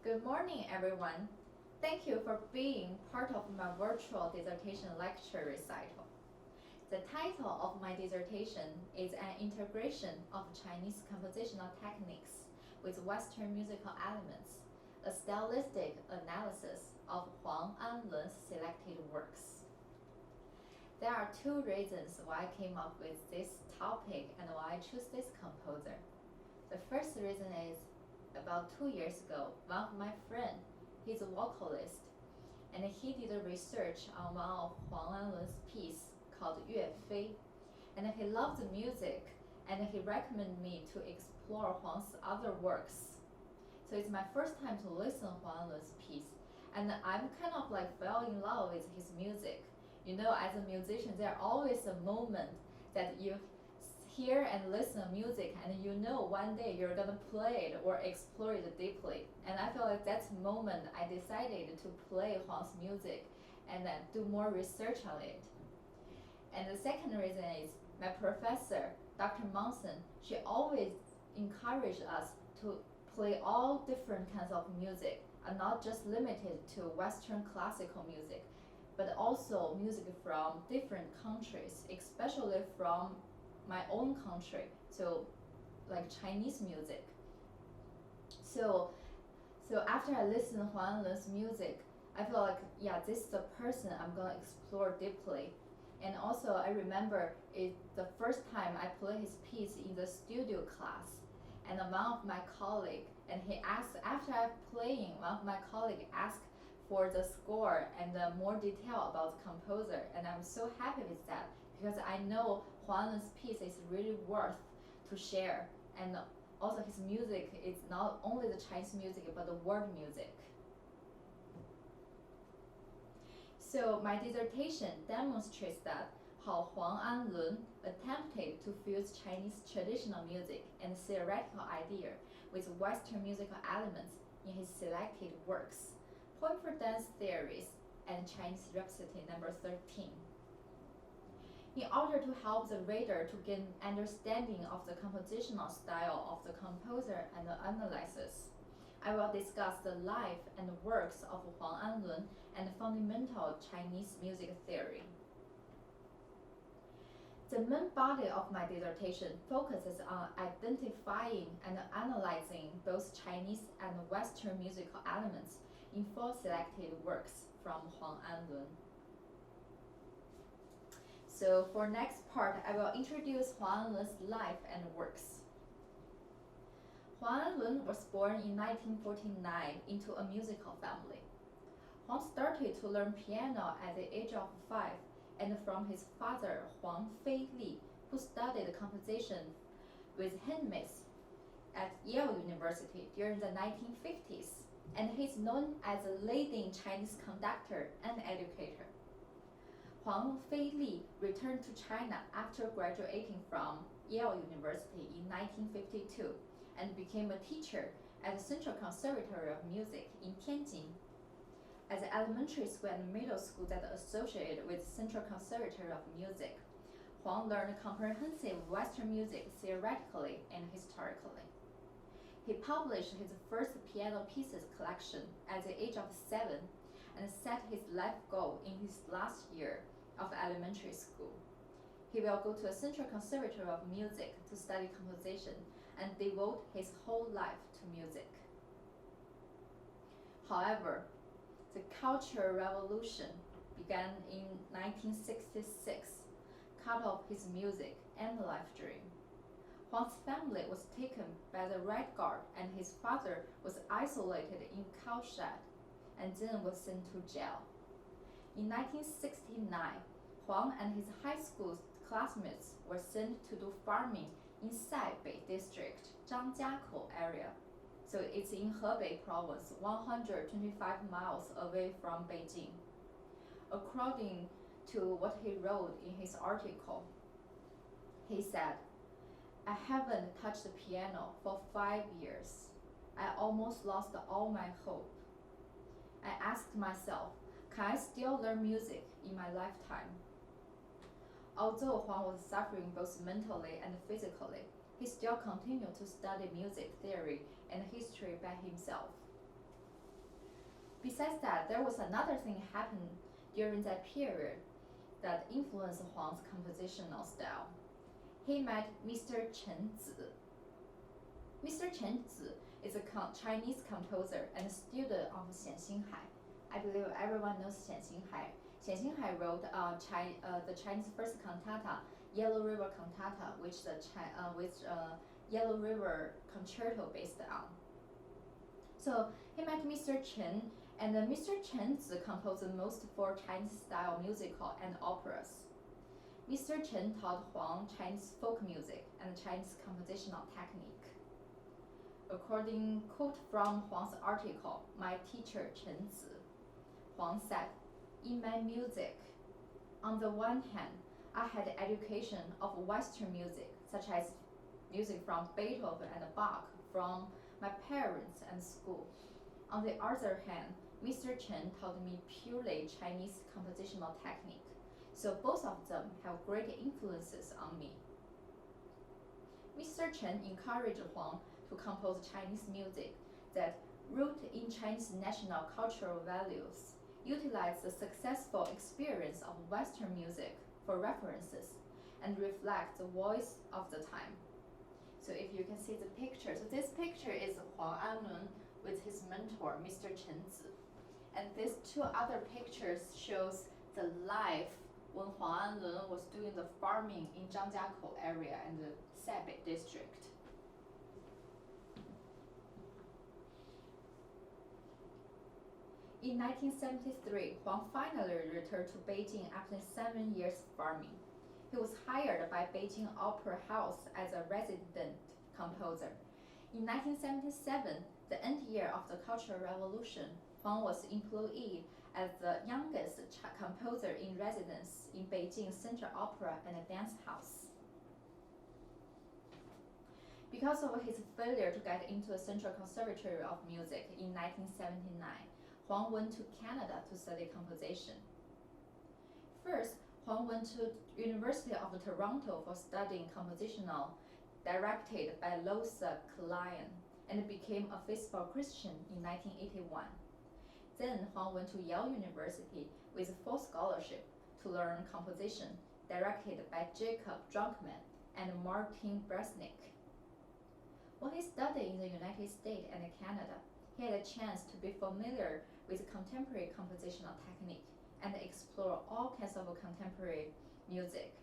Good morning, everyone. Thank you for being part of my virtual dissertation lecture recital. The title of my dissertation is an integration of Chinese compositional techniques with Western musical elements, a stylistic analysis of Huang An-Lun's selected works. There are two reasons why I came up with this topic and why I choose this composer. The first reason is about 2 years ago, one of my friends, he's a vocalist, and he did a research on one of Huang An-Lun's piece called Yue Fei, and he loved the music, and he recommended me to explore Huang's other works. So it's my first time to listen to Huang An-Lun's piece, and I'm kind of fell in love with his music. You know, as a musician, there's always a moment that you hear and listen to music and you know one day you're gonna play it or explore it deeply. And I feel like that's the moment I decided to play Huang's music and then do more research on it. And the second reason is my professor, Dr. Monson, she always encouraged us to play all different kinds of music and not just limited to Western classical music, but also music from different countries, especially from my own country, so like Chinese music. So after I listen to Huang An-Lun's music, I feel like, yeah, this is the person I'm gonna explore deeply. And also I remember it the first time I played his piece in the studio class, and one of my colleagues, and he asked, after I playing, one of my colleagues asked for the score and more detail about the composer, and I'm so happy with that because I know Huang An-Lun's piece is really worth to share, and also his music is not only the Chinese music but the world music. So my dissertation demonstrates that how Huang An-Lun attempted to fuse Chinese traditional music and theoretical idea with Western musical elements in his selected works, Poem for Dance Theories and Chinese Rhapsody No. 13. In order to help the reader to gain understanding of the compositional style of the composer and the analysis, I will discuss the life and works of Huang An-Lun and fundamental Chinese music theory. The main body of my dissertation focuses on identifying and analyzing both Chinese and Western musical elements in 4 selected works from Huang An-Lun. So for next part, I will introduce Huang An-Lun's life and works. Huang An-Lun was born in 1949 into a musical family. Huang started to learn piano at the age of 5, and from his father, Huang Feili, who studied composition with him at Yale University during the 1950s, and he's known as a leading Chinese conductor and educator. Huang Feili returned to China after graduating from Yale University in 1952 and became a teacher at the Central Conservatory of Music in Tianjin. At the elementary school and middle school that are associated with Central Conservatory of Music, Huang learned comprehensive Western music theoretically and historically. He published his first piano pieces collection at the age of 7 and set his life goal in his last year of elementary school. He will go to the Central Conservatory of Music to study composition and devote his whole life to music. However, the Cultural Revolution began in 1966, cut off his music and life dream. Huang's family was taken by the Red Guard, and his father was isolated in Kaohsiung and then was sent to jail. In 1969, Huang and his high school classmates were sent to do farming in Saibei district, Zhangjiakou area. So it's in Hebei province, 125 miles away from Beijing. According to what he wrote in his article, he said, "I haven't touched the piano for 5 years. I almost lost all my hope. I asked myself, can I still learn music in my lifetime?" Although Huang was suffering both mentally and physically, he still continued to study music theory and history by himself. Besides that, there was another thing happened during that period that influenced Huang's compositional style. He met Mr. Chen Zi. Mr. Chen Zi is a Chinese composer and student of Xian Xinhai. I believe everyone knows Xian Xinhai. Xian Xinhai wrote the Chinese first cantata, Yellow River Cantata, which Yellow River Concerto based on. So he met Mr. Chen, and Mr. Chen composed most for Chinese style musical and operas. Mr. Chen taught Huang Chinese folk music and Chinese compositional technique. According quote from Huang's article, "My teacher Chen Zi," Huang said, "In my music, on the one hand, I had education of Western music, such as music from Beethoven and Bach from my parents and school. On the other hand, Mr. Chen taught me purely Chinese compositional technique, so both of them have great influences on me." Mr. Chen encouraged Huang to compose Chinese music that rooted in Chinese national cultural values, utilize the successful experience of Western music for references, and reflect the voice of the time. So if you can see the picture, so this picture is Huang An-Lun with his mentor, Mr. Chen Zi. And these two other pictures shows the life when Huang An-Lun was doing the farming in Zhangjiakou area and the Sabei district. In 1973, Huang finally returned to Beijing after 7 years farming. He was hired by Beijing Opera House as a resident composer. In 1977, the end year of the Cultural Revolution, Huang was employed as the youngest composer in residence in Beijing Central Opera and Dance House. Because of his failure to get into the Central Conservatory of Music in 1979, Huang went to Canada to study composition. First, Huang went to University of Toronto for studying compositional, directed by Losa Klein, and became a faithful Christian in 1981. Then Huang went to Yale University with full scholarship to learn composition, directed by Jacob Drunkman and Martin Bresnik. When he studied in the United States and Canada, he had a chance to be familiar with contemporary compositional technique and explore all kinds of contemporary music.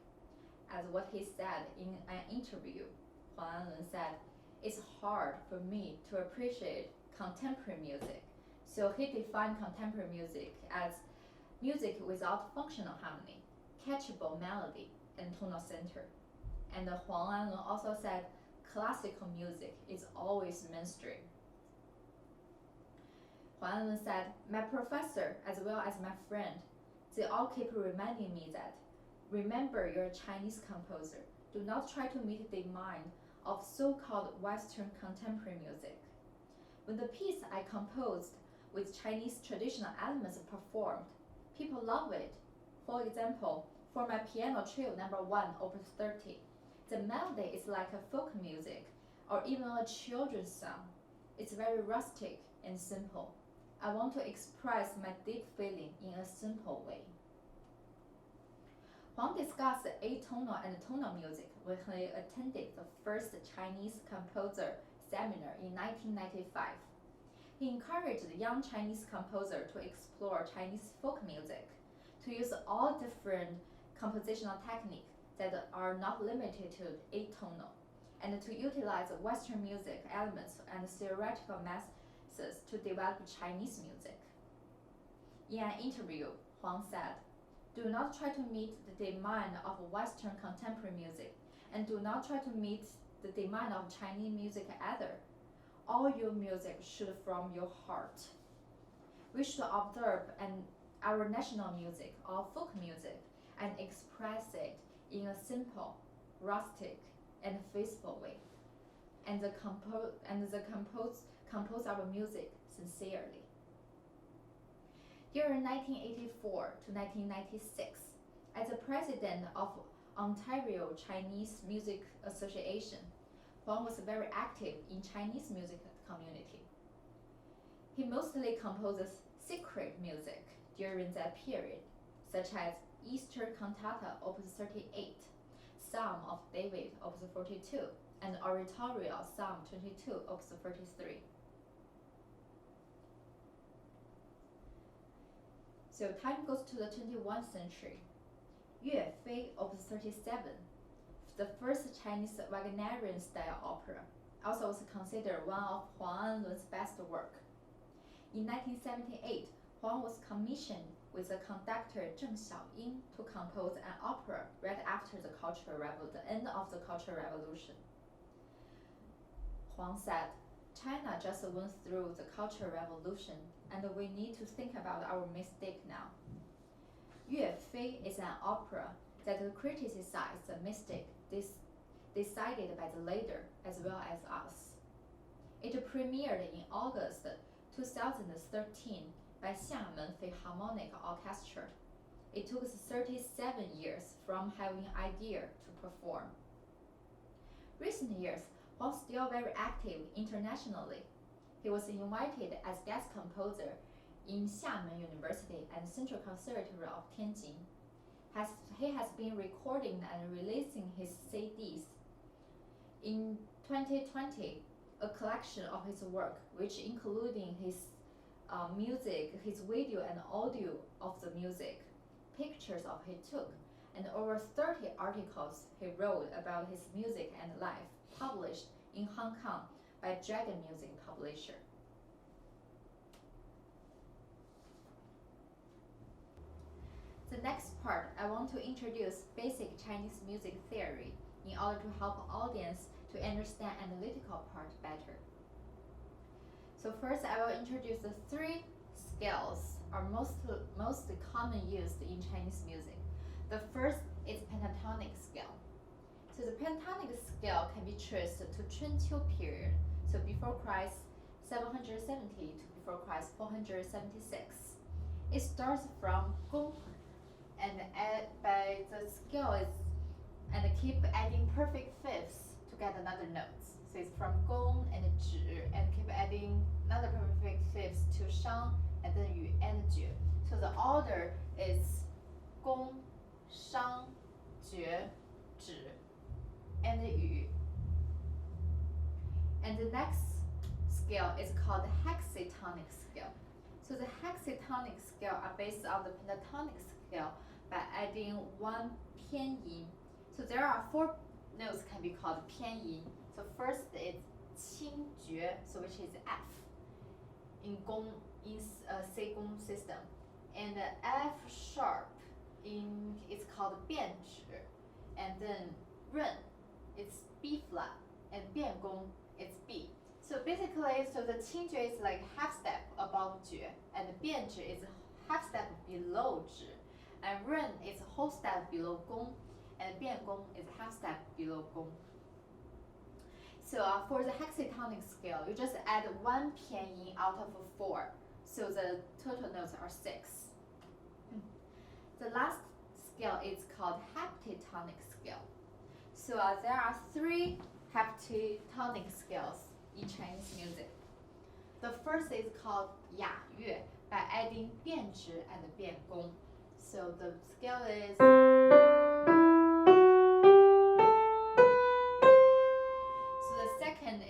As what he said in an interview, Huang An-Lun said, "It's hard for me to appreciate contemporary music." So he defined contemporary music as music without functional harmony, catchable melody, and tonal center. And Huang An-Lun also said, "Classical music is always mainstream." Huang An-Lun said, "My professor, as well as my friend, they all keep reminding me that, remember you're a Chinese composer. Do not try to meet the mind of so-called Western contemporary music. When the piece I composed with Chinese traditional elements performed, people love it. For example, for my piano trio number 1, opus 30, the melody is like a folk music or even a children's song. It's very rustic and simple. I want to express my deep feeling in a simple way." Huang discussed atonal and tonal music when he attended the first Chinese composer seminar in 1995. He encouraged the young Chinese composer to explore Chinese folk music, to use all different compositional techniques that are not limited to atonal, and to utilize Western music elements and theoretical methods to develop Chinese music. In an interview, Huang said, "Do not try to meet the demand of Western contemporary music, and do not try to meet the demand of Chinese music either. All your music should from your heart. We should observe our national music or folk music and express it in a simple, rustic, and faithful way, and compose our music sincerely." During 1984 to 1996, as the president of Ontario Chinese Music Association, Huang was very active in Chinese music community. He mostly composes secret music during that period, such as Easter Cantata Opus 38, Psalm of David Opus 42, and Oratorio Psalm 22 Opus 43. So time goes to the 21st century. Yue Fei Opus 37, the first Chinese Wagnerian style opera, also was considered one of Huang An-Lun's best work. In 1978, Huang was commissioned with the conductor Zheng Xiaoying to compose an opera right after the end of the Cultural Revolution. Huang said, "China just went through the Cultural Revolution, and we need to think about our mistake now." Yue Fei is an opera that criticizes the mistake decided by the leader as well as us. It premiered in August 2013 by Xiamen Philharmonic Orchestra. It took 37 years from having idea to perform. Recent years, Huang still very active internationally. He was invited as guest composer in Xiamen University and Central Conservatory of Tianjin. He has been recording and releasing his CDs. In 2020, a collection of his work, which including his music, his video and audio of the music, pictures of he took, and over 30 articles he wrote about his music and life, published in Hong Kong by Dragon Music Publisher. The next part, I want to introduce basic Chinese music theory in order to help audience to understand analytical part better. So first, I will introduce the three scales are most common used in Chinese music. The first is pentatonic scale. So the pentatonic scale can be traced to Chunqiu period, so before Christ 770 to before Christ 476. It starts from Gong, and by the scale is and keep adding perfect fifths to get another notes. So it's from Gong and Zhi, and keep adding another perfect fifths to Shang and then Yu and Jue. So the order is Gong, Shang, Jue, Zhi, and Yu. And the next scale is called the hexatonic scale. So the hexatonic scale are based on the pentatonic scale by adding one pianyin. So there are four notes can be called pianyin. So first is qingjue, so which is F in gong in C gong system, and the F sharp in it's called bianzhi, and then ren it's B flat, and biangong it's B. So basically, so the qingjue is like half step above jue, and the bianzhi is half step below zhi, and ren is a whole step below gong, and biangong is half step below gong. So for the hexatonic scale, you just add one pianyin out of 4, so the total notes are 6. The last scale is called heptatonic scale. So there are 3 heptatonic scales in Chinese music. The first is called Ya Yue by adding bianzhi and biangong. So the scale is.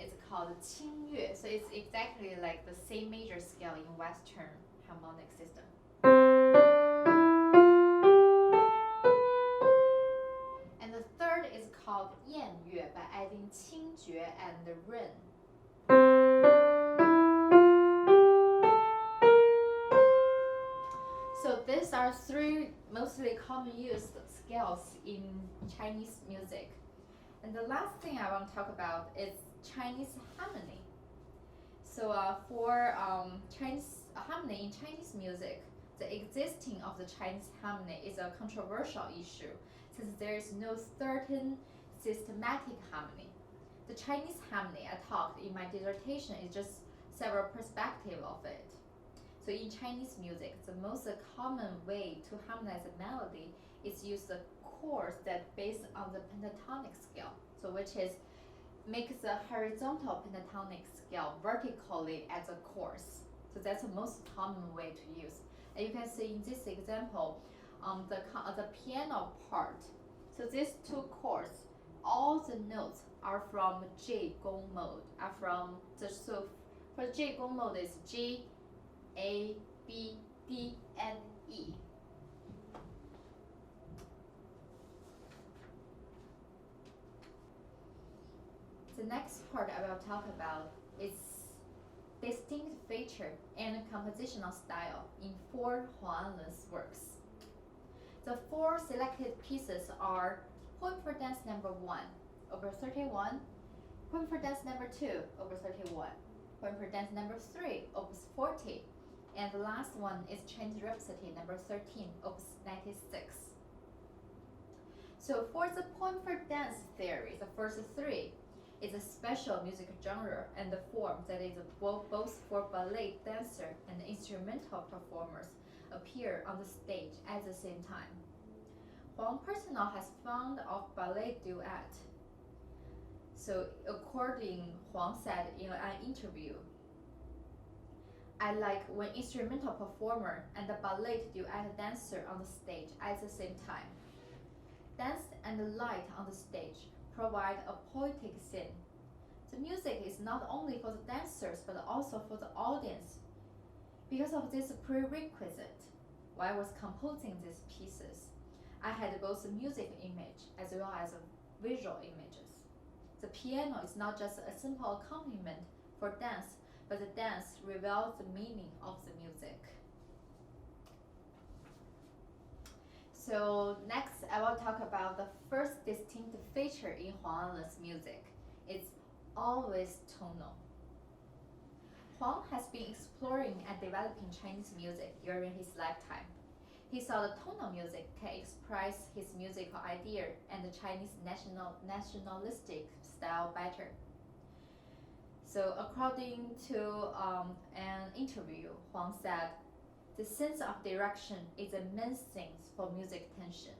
Is called Qingyue, so it's exactly like the same major scale in Western harmonic system. And the third is called Yanyue by adding Qingjue and Ren. So these are 3 mostly common used scales in Chinese music. And the last thing I want to talk about is Chinese harmony. So for Chinese harmony in Chinese music, the existing of the Chinese harmony is a controversial issue since there is no certain systematic harmony. The Chinese harmony I talked in my dissertation is just several perspectives of it. So in Chinese music, the most common way to harmonize a melody is use the chords that based on the pentatonic scale, so which is makes the horizontal pentatonic scale vertically as a chorus. So that's the most common way to use. And you can see in this example, the piano part. So these two chords, all the notes are from J gong mode. So for J gong mode is G, A, B, D, and E. The next part I will talk about is distinct feature and compositional style in 4 Huang An-Lun's works. The 4 selected pieces are Poem for Dance number 1, Opus 31, Poem for Dance number 2, Opus 31, Poem for Dance number 3, Opus 40, and the last one is Chinese Rhapsody number 13, Opus 96. So for the Poem for Dance theory, the first 3 is a special music genre and the form that is both for ballet dancer and instrumental performers appear on the stage at the same time. Huang personal has fond of ballet duet. So according Huang said in an interview, I like when instrumental performer and the ballet duet dancer on the stage at the same time. Dance and light on the stage provide a poetic scene. The music is not only for the dancers but also for the audience. Because of this prerequisite, while I was composing these pieces, I had both a music image as well as visual images. The piano is not just a simple accompaniment for dance, but the dance reveals the meaning of the music. So next, I will talk about the first distinct feature in Huang An-Lun's music. It's always tonal. Huang has been exploring and developing Chinese music during his lifetime. He saw the tonal music can express his musical idea and the Chinese nationalistic style better. So according to an interview, Huang said, the sense of direction is the main thing for music tension.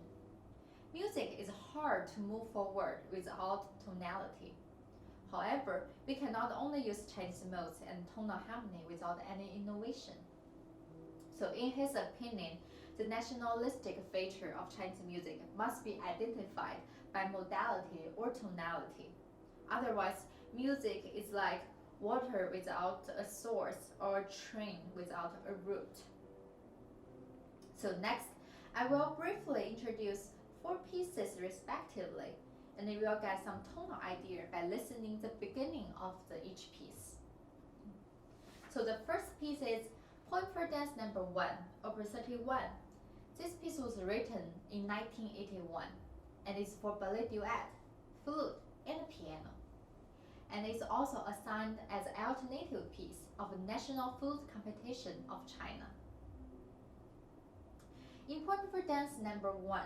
Music is hard to move forward without tonality. However, we cannot only use Chinese modes and tonal harmony without any innovation. So in his opinion, the nationalistic feature of Chinese music must be identified by modality or tonality. Otherwise, music is like water without a source or a train without a route. So next, I will briefly introduce 4 pieces respectively, and you will get some tonal idea by listening the beginning of each piece. So the first piece is Poem for Dance number 1, Opus 31. This piece was written in 1981, and is for ballet duet, flute, and piano. And it's also assigned as an alternative piece of the National Flute Competition of China. In Poem for Dance number 1,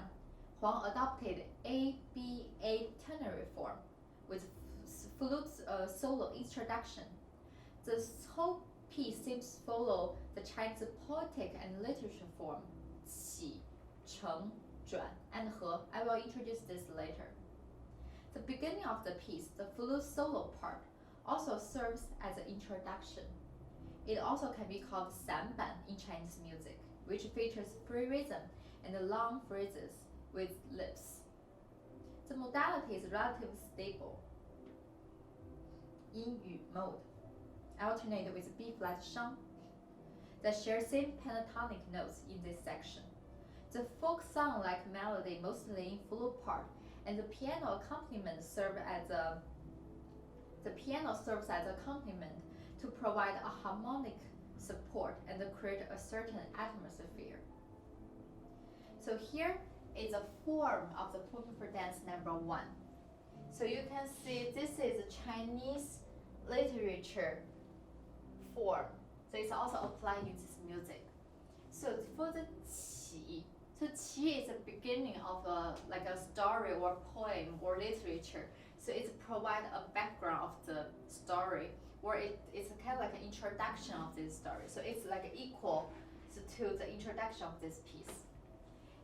Huang adopted ABA ternary form with flute solo introduction. The whole piece seems to follow the Chinese poetic and literature form, qi, cheng, zhuan, and he. I will introduce this later. The beginning of the piece, the flute solo part, also serves as an introduction. It also can be called sanban in Chinese music, which features free rhythm and long phrases with lips. The modality is relatively stable. Yin yu mode, alternate with B flat shang, that share same pentatonic notes in this section. The folk song-like melody mostly in flute part, and the piano accompaniment serves as accompaniment to provide a harmonic support and create a certain atmosphere. So here is a form of the Poem for Dance number 1. So you can see this is a Chinese literature form. So it's also applied in this music. So for the qi, so qi is the beginning of a story or poem or literature. So it provides a background of the story, or it's kind of like an introduction of this story. So it's like equal to the introduction of this piece.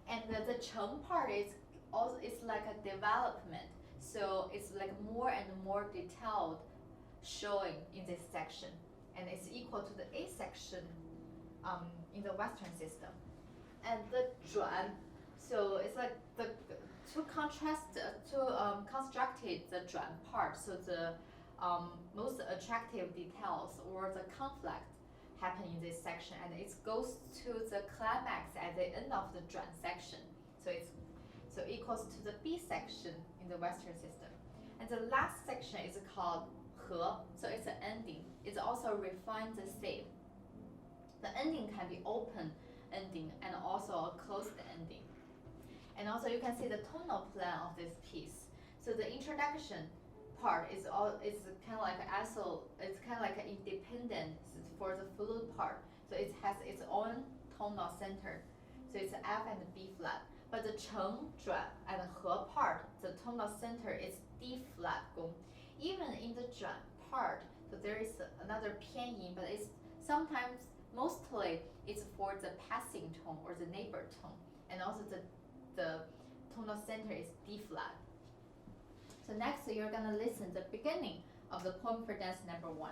And the cheng part is also like a development. So it's like more and more detailed showing in this section, and it's equal to the A section. section in the Western system. And the 转, so it's like to constructed the 转 part, so the most attractive details or the conflict happen in this section, and it goes to the climax at the end of the 转 section. So equals to the B section in the Western system. And the last section is called 和, so it's an ending. It also refines the theme. The ending can be open ending and also a closed ending. And also you can see the tonal plan of this piece. So the introduction part is kind of like it's kind of like an independent for the flute part. So it has its own tonal center. So it's F and B flat. But the 承, 转 and 和 part, the tonal center is D flat 弓. Even in the 转 part, so there is another 偏音, but it's sometimes, mostly, it's for the passing tone or the neighbor tone. And also the tonal center is D flat. So next you're gonna listen the beginning of the poem for dance number 1.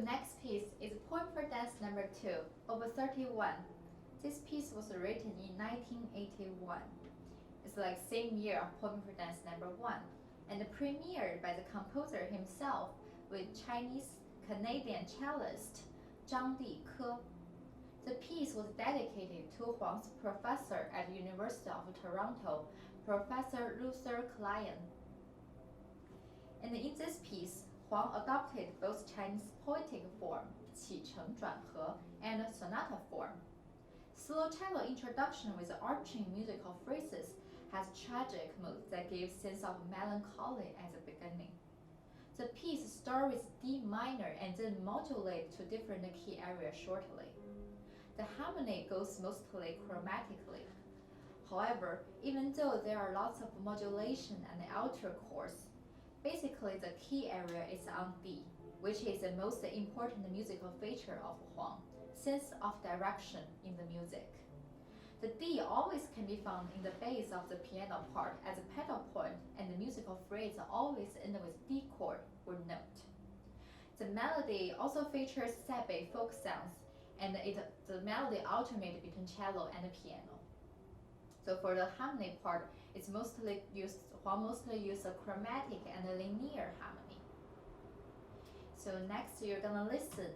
next piece is Poem for Dance number 2, over 31. This piece was written in 1981. It's like same year of Poem for Dance number 1, and premiered by the composer himself with Chinese-Canadian cellist Zhang Dike. The piece was dedicated to Huang's professor at the University of Toronto, Professor Luther Klein. And in this piece, Huang adopted both Chinese poetic form, 起承转合, and sonata form. Slow cello introduction with arching musical phrases has tragic mood that gives sense of melancholy at the beginning. The piece starts with D minor and then modulates to different key areas shortly. The harmony goes mostly chromatically. However, even though there are lots of modulation and outer chords, basically the key area is on D, which is the most important musical feature of Huang, sense of direction in the music. The D always can be found in the bass of the piano part as a pedal point, and the musical phrase always ends with D chord or note. The melody also features sappy folk sounds, and the melody alternates between cello and piano. So for the harmony part, Huang mostly uses a chromatic and a linear harmony. So next you're gonna listen.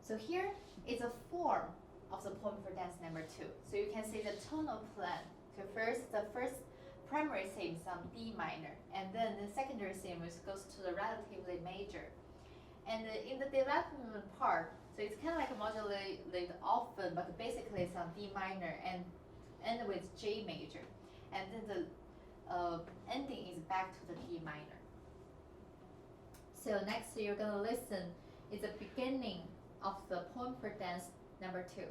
So here is a form of the Poem for Dance number 2. So you can see the tonal plan. So the first primary theme is on D minor, and then the secondary theme goes to the relatively major. And in the development part, so it's kind of like modulated often, but basically it's on D minor and end with J major. And then the ending is back to the D minor. So next you're gonna listen is the beginning of the Poem for Dance number 2.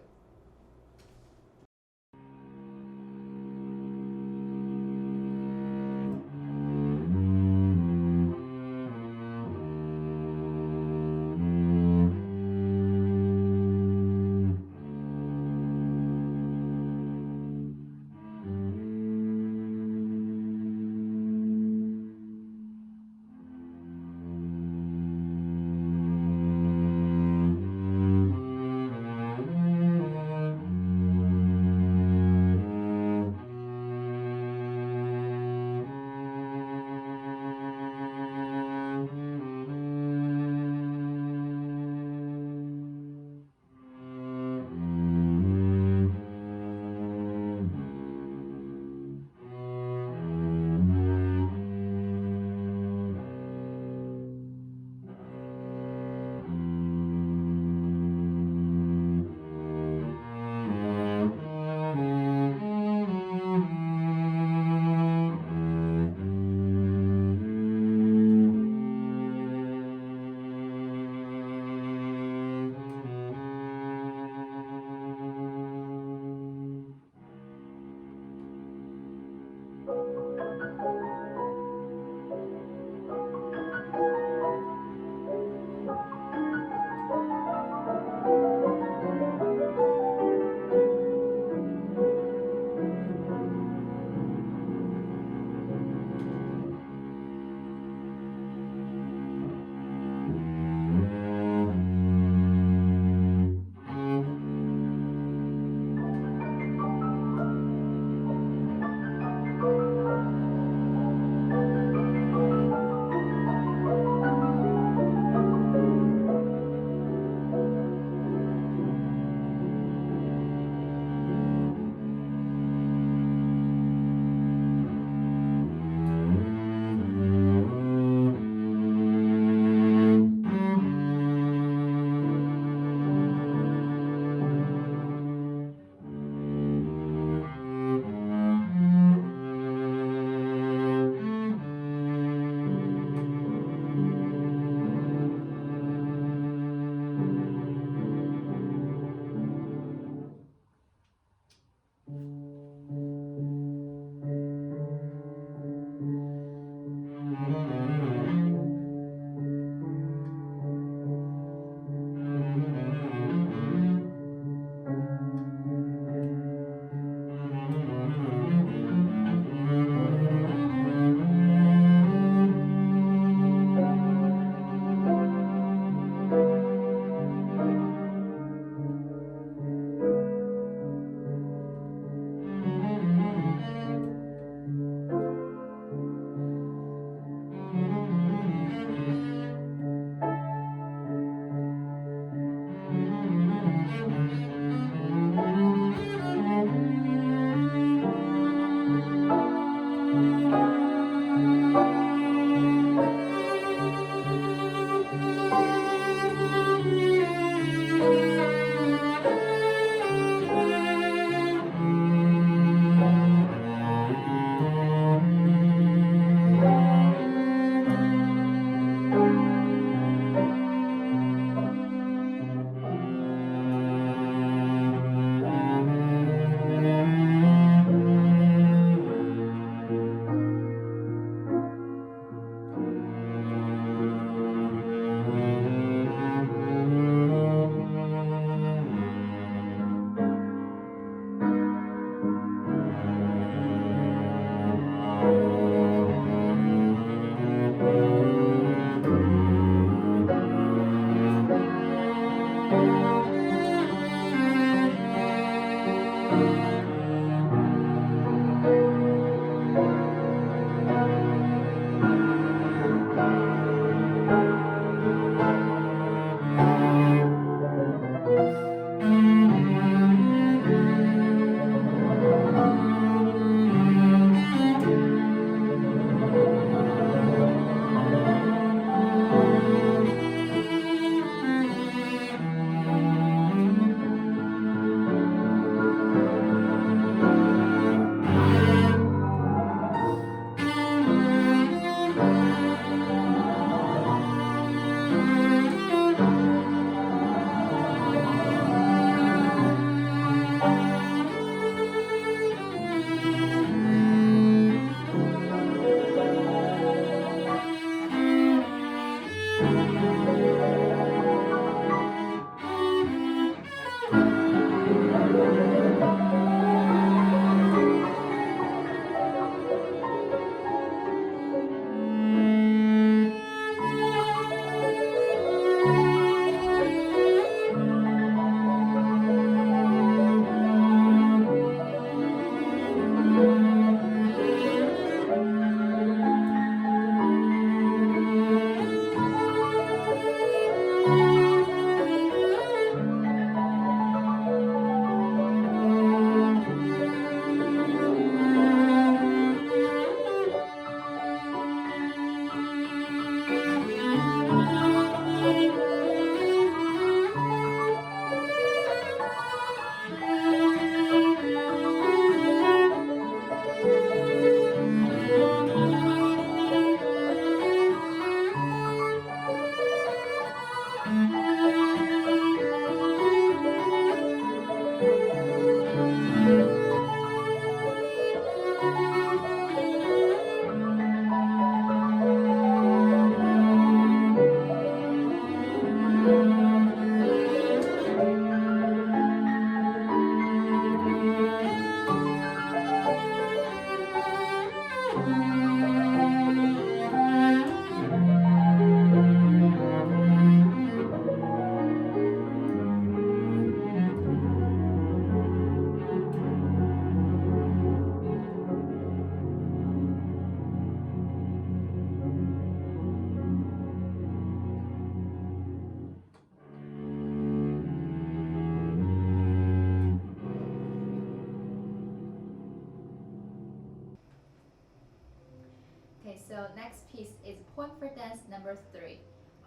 number 3,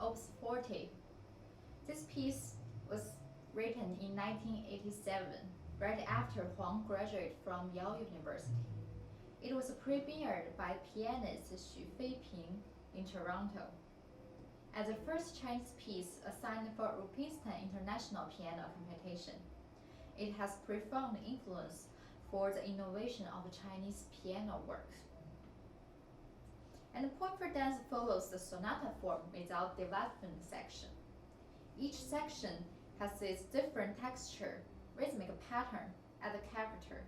Opus 40. This piece was written in 1987, right after Huang graduated from Yale University. It was premiered by pianist Xu Feiping in Toronto. As the first Chinese piece assigned for Rupinstein International Piano Competition, it has profound influence for the innovation of Chinese piano work. And the point for dance follows the sonata form without development section. Each section has its different texture, rhythmic pattern, and character.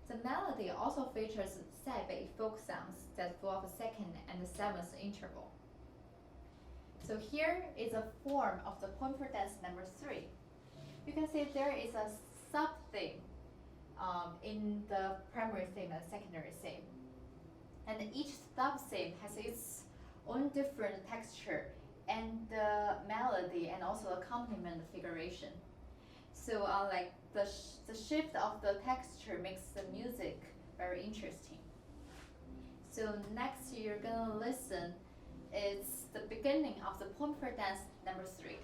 The melody also features Saibei folk sounds that follow the second and the seventh interval. So here is a form of the point for dance number 3. You can see there is a sub-theme in the primary theme and secondary theme. And each sub-theme has its own different texture and melody and also accompaniment figuration. So like the shift of the texture makes the music very interesting. So next you're gonna listen is the beginning of the point for dance number 3.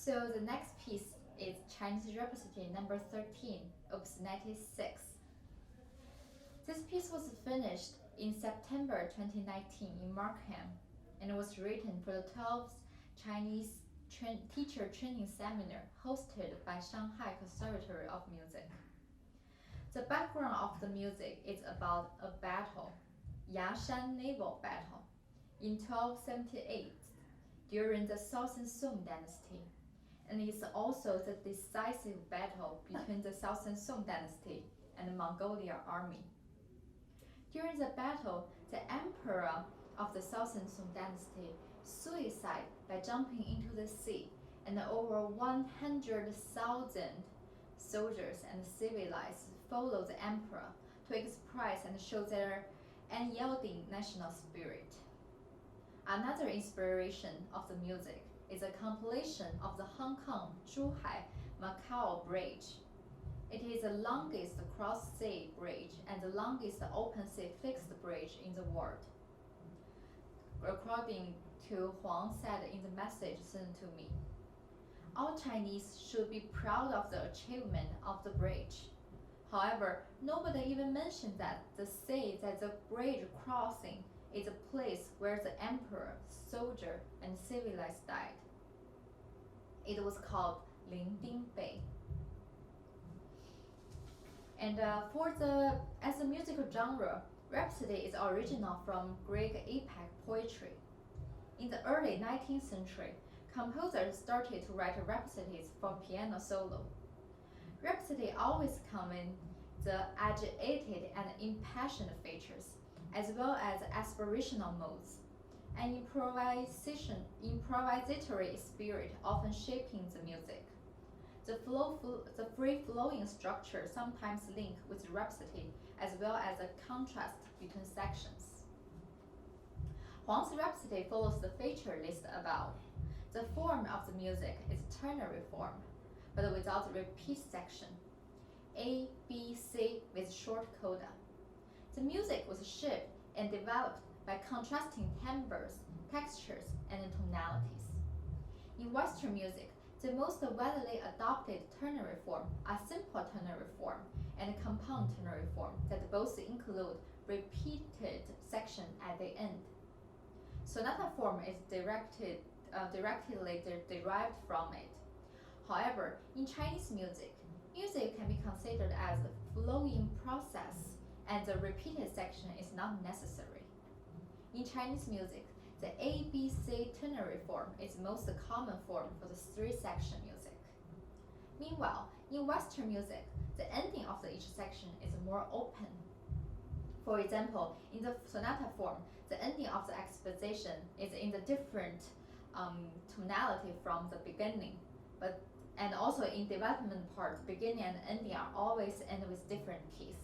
So the next piece is Chinese Rhapsody number 13, Opus 96. This piece was finished in September 2019 in Markham and was written for the 12th Chinese teacher training seminar hosted by Shanghai Conservatory of Music. The background of the music is about a battle, Yashan naval battle, in 1278 during the Southern Song dynasty, and is also the decisive battle between the Southern Song dynasty and the Mongolia army. During the battle, the emperor of the Southern Song dynasty suicide by jumping into the sea, and over 100,000 soldiers and civilians followed the emperor to express and show their unyielding national spirit. Another inspiration of the music is a compilation of the Hong Kong, Zhuhai, Macau Bridge. It is the longest cross-sea bridge and the longest open-sea fixed bridge in the world. According to Huang said in the message sent to me, all Chinese should be proud of the achievement of the bridge. However, nobody even mentioned that the sea that the bridge crossing is a place where the emperor, soldier, and civilians died. It was called Lingding Bay. And as a musical genre, Rhapsody is original from Greek epic poetry. In the early 19th century, composers started to write rhapsodies for piano solo. Rhapsody always combines the agitated and impassioned features, as well as aspirational modes, and improvisatory spirit often shaping the music. The free-flowing structure sometimes linked with rhapsody, as well as a contrast between sections. Huang's Rhapsody follows the feature list above. The form of the music is ternary form, but without repeat section. A, B, C with short coda. The music was shaped and developed by contrasting timbres, textures, and tonalities. In Western music, the most widely adopted ternary form are simple ternary form and compound ternary form that both include repeated section at the end. Sonata form is directly derived from it. However, in Chinese music, music can be considered as a flowing process, and the repeated section is not necessary. In Chinese music, the ABC ternary form is the most common form for the three-section music. Meanwhile, in Western music, the ending of each section is more open. For example, in the sonata form, the ending of the exposition is in the different tonality from the beginning, and also in development part, beginning and ending are always end with different keys.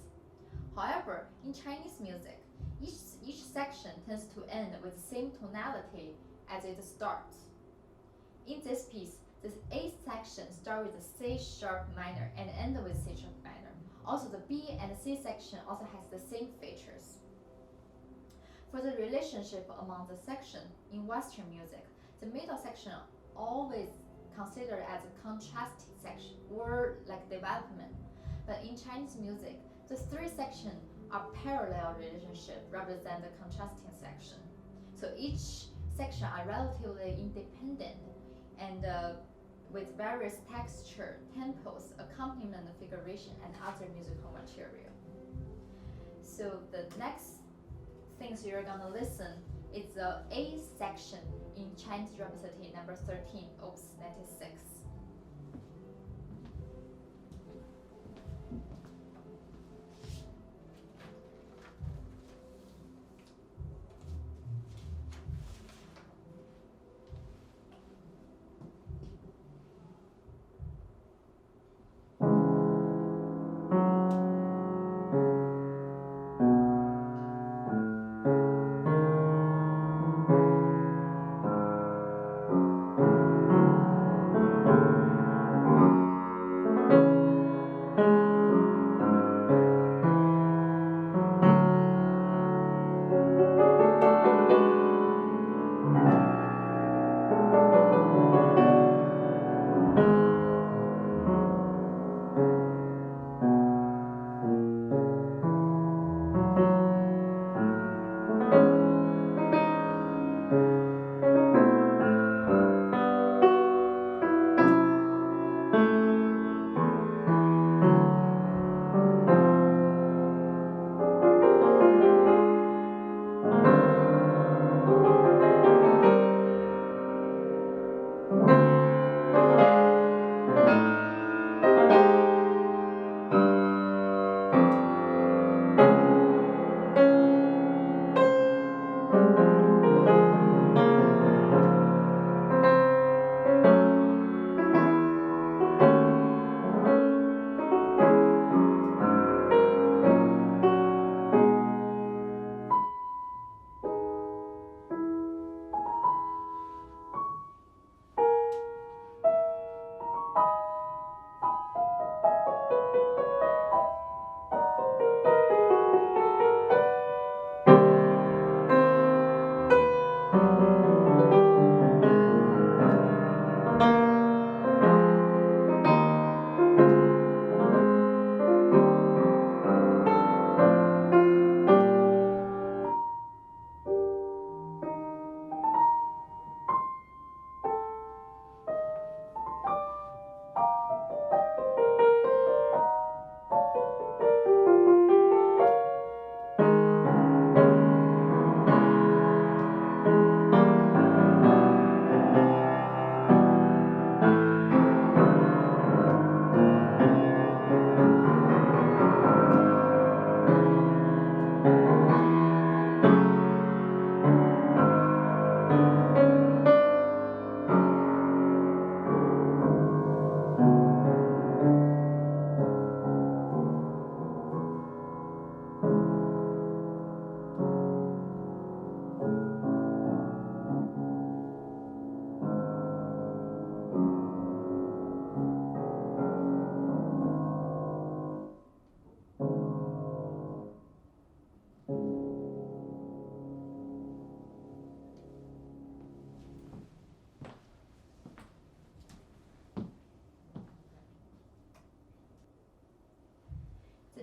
However, in Chinese music, each section tends to end with the same tonality as it starts. In this piece, the A section starts with the C sharp minor and ends with C sharp minor. Also, the B and C section also has the same features. For the relationship among the section in Western music, the middle section always considered as a contrasting section or like development. But in Chinese music, the three sections are parallel relationship rather than the contrasting section. So each section are relatively independent and with various texture, tempos, accompaniment, figuration, and other musical material. So the next things you're gonna listen is the A section in Chinese Rhapsody number 13, Opus 96.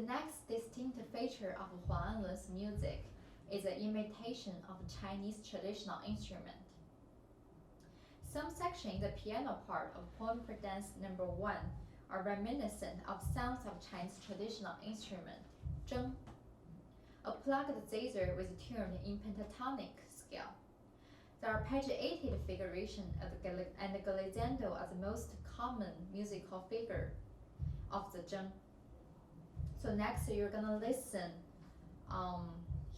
next distinct feature of Huang An-Lun's music is the imitation of Chinese traditional instrument. Some sections in the piano part of poem for dance number 1 are reminiscent of sounds of Chinese traditional instrument, zheng, a plucked zither with tuned in pentatonic scale. The arpeggiated figuration and the glissando are the most common musical figure of the zheng. So next you're gonna listen.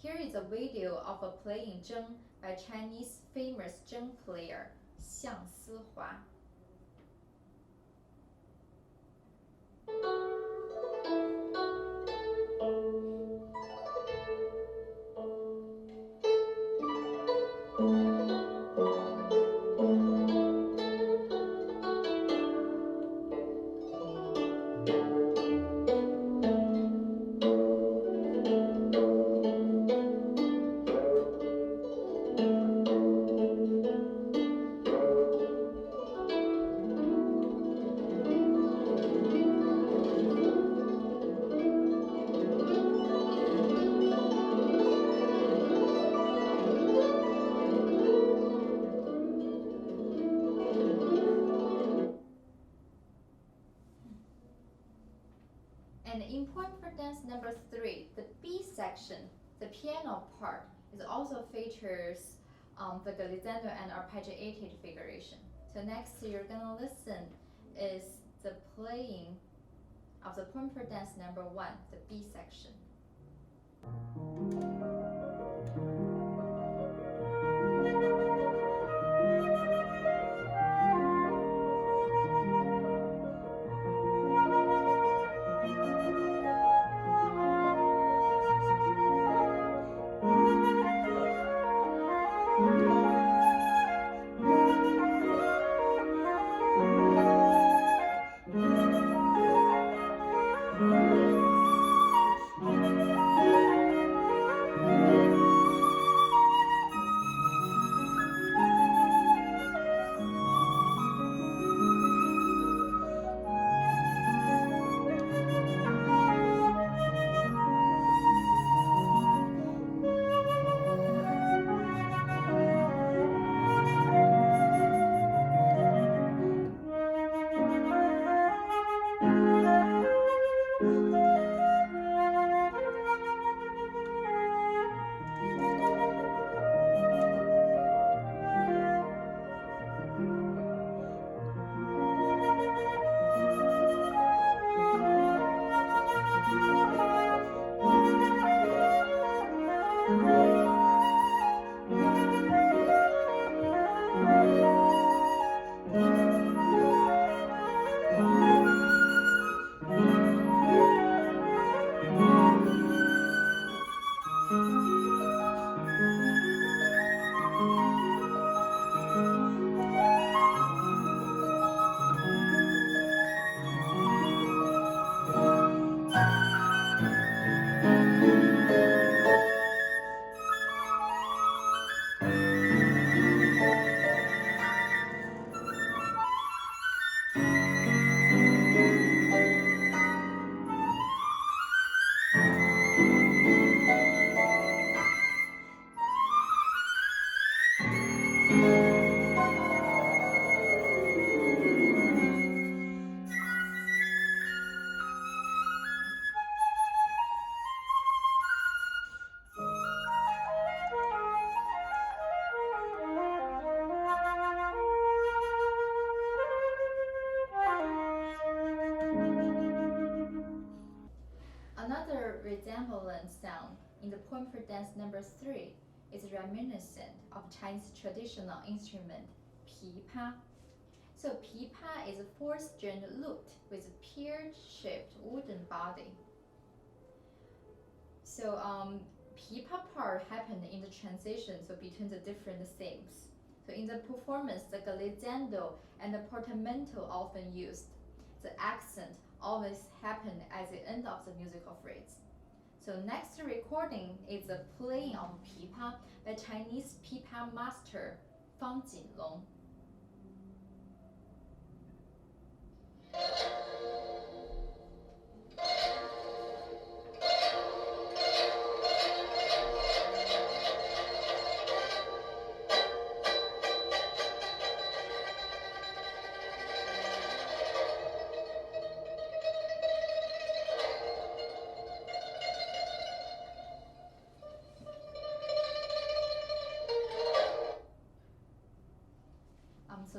Here is a video of a playing zheng by Chinese famous zheng player Xiang Sihua. And in poem for dance number 3, the B section, the piano part, is also features the glissando and arpeggiated figuration. So next you're gonna listen is the playing of the poem for dance number 1, the B section. Another resemblance sound in the poem for dance number 3 is reminiscent of Chinese traditional instrument, pipa. So pipa is a 4-stringed lute with a pear-shaped wooden body. So pipa part happened in the transition between the different themes. So in the performance, the glissando and the portamento often used. The accent always happened at the end of the musical phrase. So next recording is the playing of pipa by Chinese pipa master Fang Jinlong.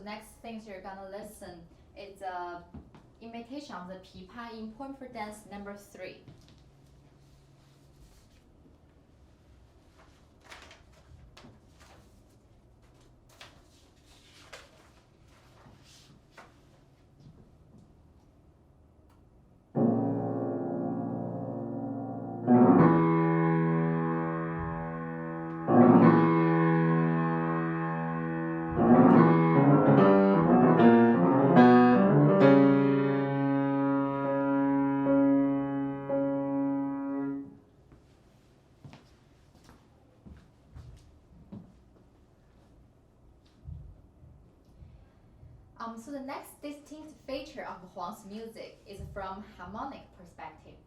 next things you're gonna listen is a imitation of the pipa in poem for dance number 3. So the next distinct feature of Huang's music is from harmonic perspective.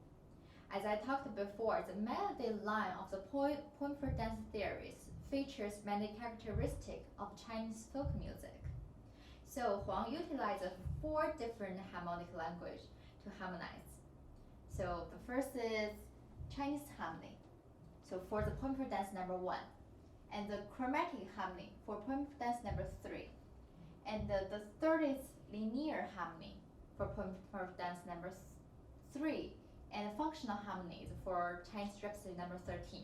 As I talked before, the melody line of the poem for dance theories features many characteristics of Chinese folk music. So Huang utilizes 4 different harmonic languages to harmonize. So the first is Chinese harmony, so for the poem for dance number 1, and the chromatic harmony for poem for dance number 3. And the third is linear harmony for poem for dance number 3, and functional harmonies for Chinese Rhapsody number 13.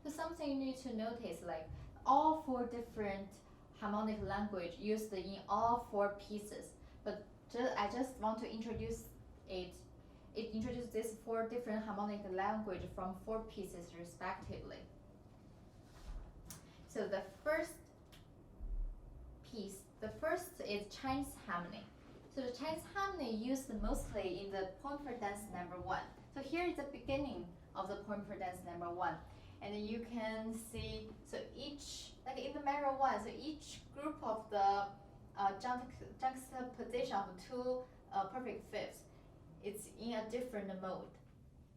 So something you need to notice, like all 4 different harmonic language used in all 4 pieces. But I just want to introduce it. It introduces these 4 different harmonic language from 4 pieces respectively. So the first is Chinese harmony. So the Chinese harmony used mostly in the poem for dance number 1. So here is the beginning of the poem for dance number 1. And you can see, so each, like in the measure 1, so each group of the juxtaposition of 2 perfect fifths, it's in a different mode.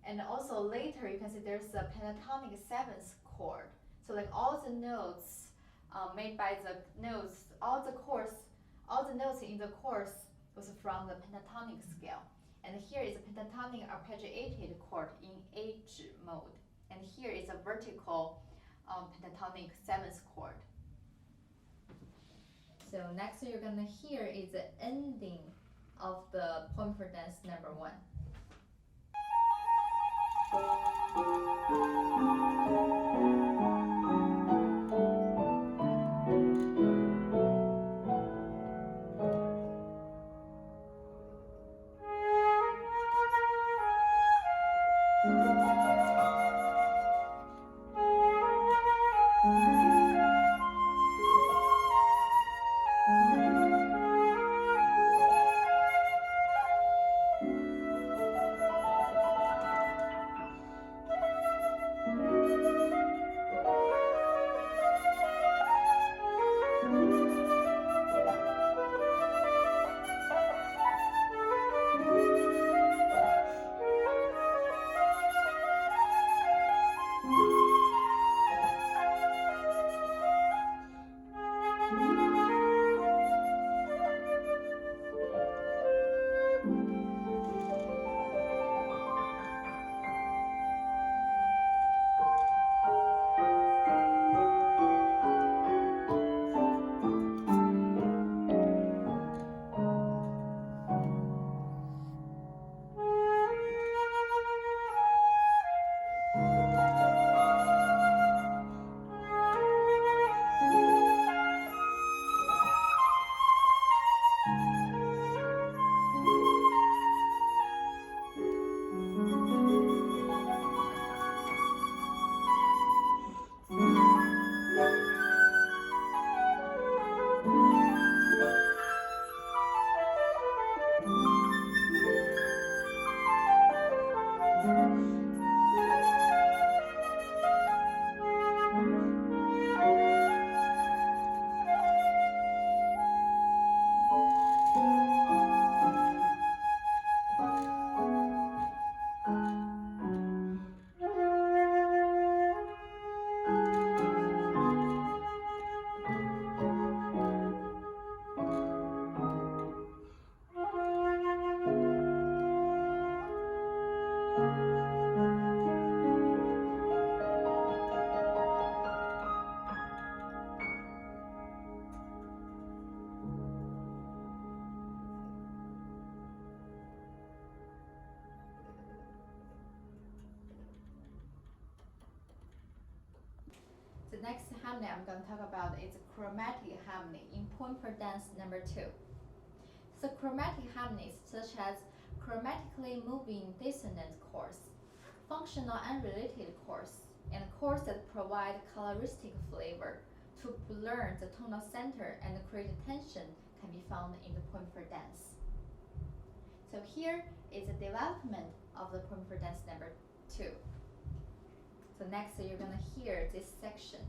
And also later you can see there's a pentatonic 7th chord. So like all the notes made by the notes, all the notes in the chorus was from the pentatonic scale. And here is a pentatonic arpeggiated chord in H mode. And here is a vertical pentatonic 7th chord. So next you're gonna hear is the ending of the poem for dance number 1. next harmony I'm going to talk about is chromatic harmony in point per dance number 2. So chromatic harmonies such as chromatically moving dissonant chords, functional unrelated chords, and chords that provide coloristic flavor to blur the tonal center and create tension can be found in the point per dance. So here is the development of the point per dance number 2. So next you're going to hear this section.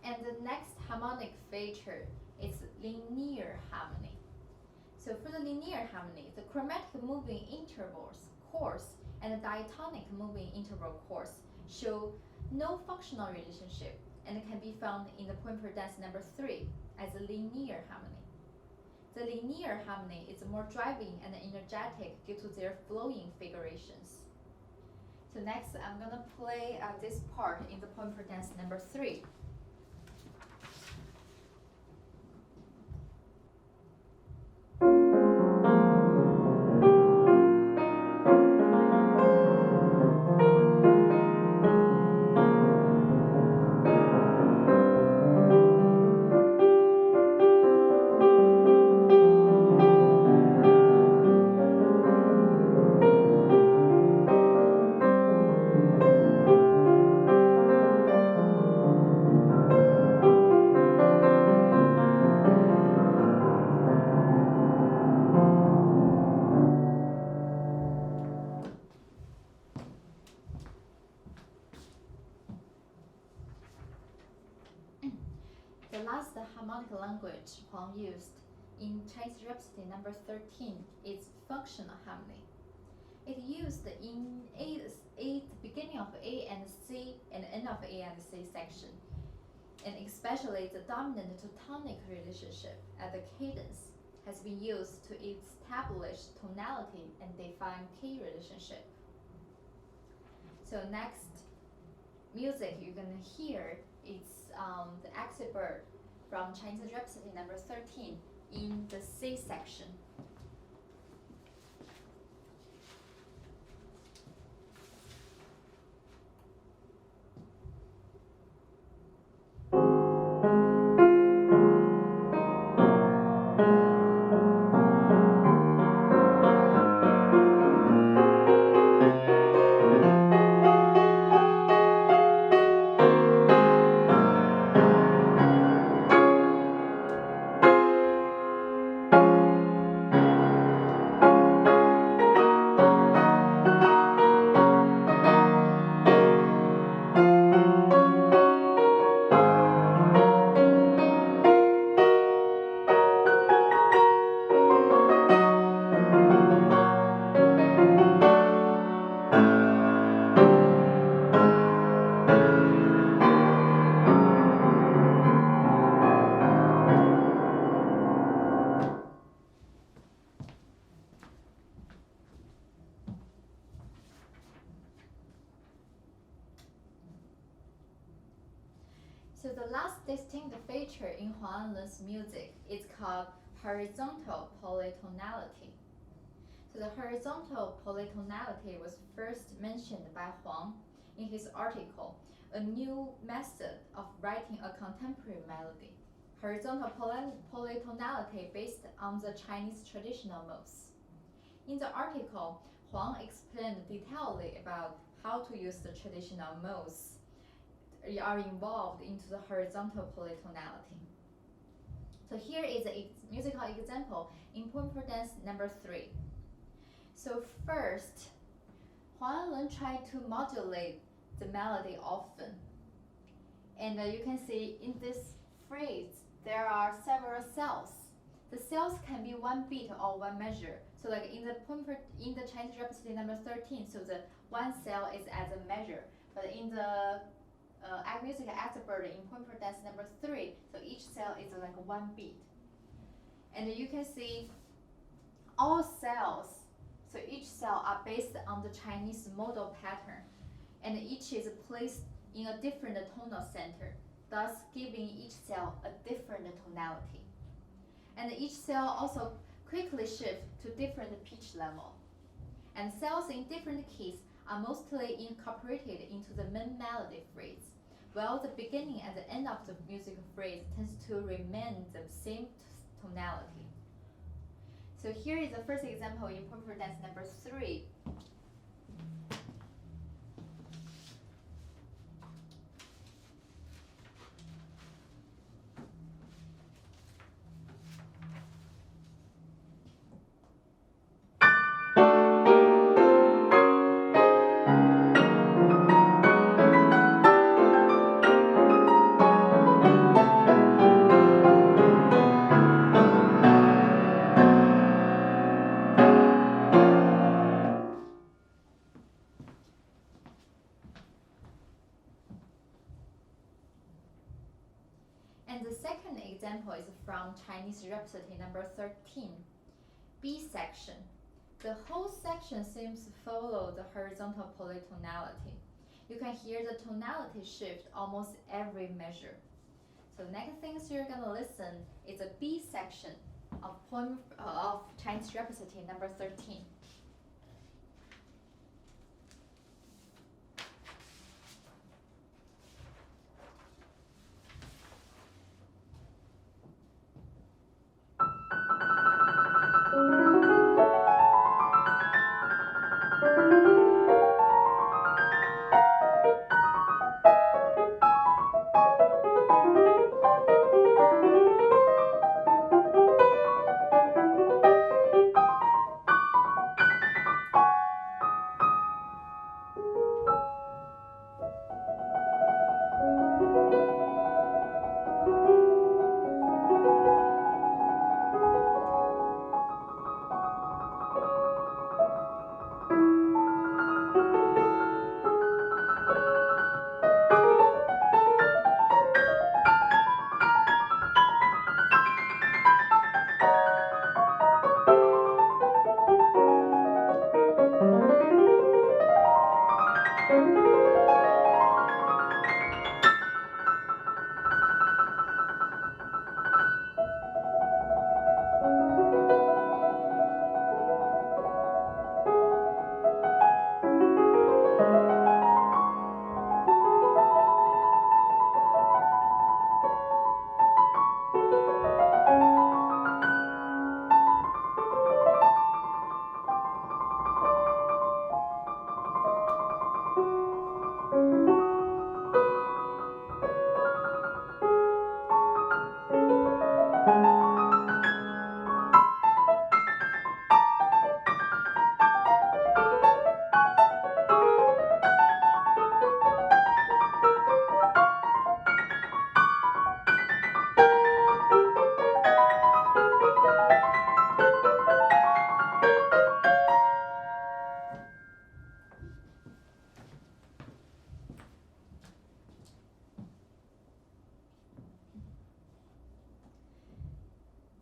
And the next harmonic feature is linear harmony. So for the linear harmony, the chromatic moving intervals chords and the diatonic moving interval chords show no functional relationship and can be found in the poem per dance number 3 as a linear harmony. The linear harmony is more driving and energetic due to their flowing figurations. So next, I'm gonna play this part in the poem per dance number 3. The last harmonic language Huang used in Chinese Rhapsody number 13 is functional harmony. It used in the beginning of A and C and end of A and C section, and especially the dominant to tonic relationship at the cadence has been used to establish tonality and define key relationship. So next music you're gonna hear is the Exit Bird from Chinese Rhapsody number 13 in the C section. So the last distinct feature in Huang An-Lun's music is called horizontal polytonality. So the horizontal polytonality was first mentioned by Huang in his article, A New Method of Writing a Contemporary Melody. Horizontal polytonality based on the Chinese traditional modes. In the article, Huang explained detailedly about how to use the traditional modes are involved into the horizontal polytonality. So here is a musical example in poem per dance number 3. So first, Huang An-Lun tried to modulate the melody often. And you can see in this phrase, there are several cells. The cells can be one beat or one measure. So like in the Chinese Rhapsody number 13, so the one cell is as a measure. But in the music Exit Bird in poem per dance number 3, so each cell is like one beat. And you can see all cells, so each cell are based on the Chinese modal pattern, and each is placed in a different tonal center, thus giving each cell a different tonality. And each cell also quickly shift to different pitch level. And cells in different keys are mostly incorporated into the main melody phrase, while the beginning and the end of the music phrase tends to remain the same tonality. So here is the first example in poem per dance number 3. is from Chinese Rhapsody number 13, B section. The whole section seems to follow the horizontal polytonality. You can hear the tonality shift almost every measure. So the next things you're gonna listen is a B section of Chinese Rhapsody number 13.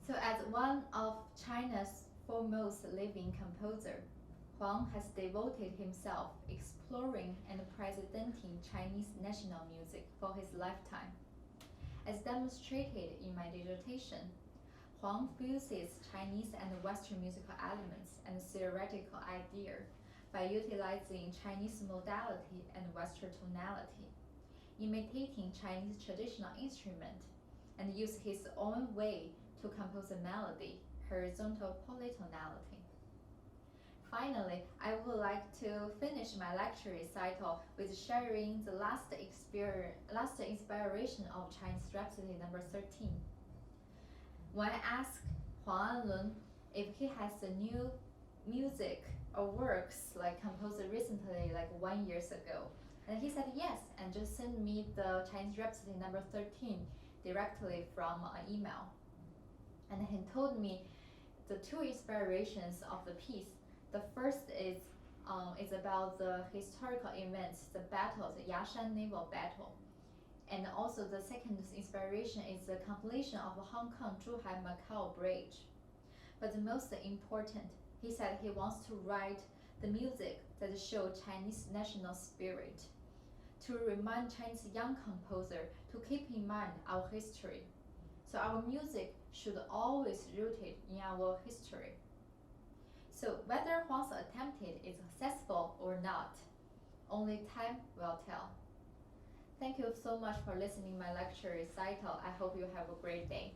So as one of China's foremost living composer, Huang has devoted himself exploring and presenting Chinese national music for his lifetime. As demonstrated in my dissertation, Huang fuses Chinese and Western musical elements and theoretical idea by utilizing Chinese modality and Western tonality, imitating Chinese traditional instrument, and use his own way to compose a melody, horizontal polytonality. Finally, I would like to finish my lecture recital with sharing the last inspiration of Chinese Rhapsody number 13. When I asked Huang An-Lun if he has a new music or works like composed recently, like 1 year ago, and he said yes, and just sent me the Chinese Rhapsody number 13 directly from an email. And he told me the two inspirations of the piece. The first is about the historical events, the battle, the Yashan Naval Battle. And also the second inspiration is the completion of the Hong Kong-Zhuhai-Macau Bridge. But the most important, he said he wants to write the music that show Chinese national spirit, to remind Chinese young composer to keep in mind our history. So our music should always rooted in our history. So whether Huang's attempt is successful or not, only time will tell. Thank you so much for listening my lecture recital. I hope you have a great day.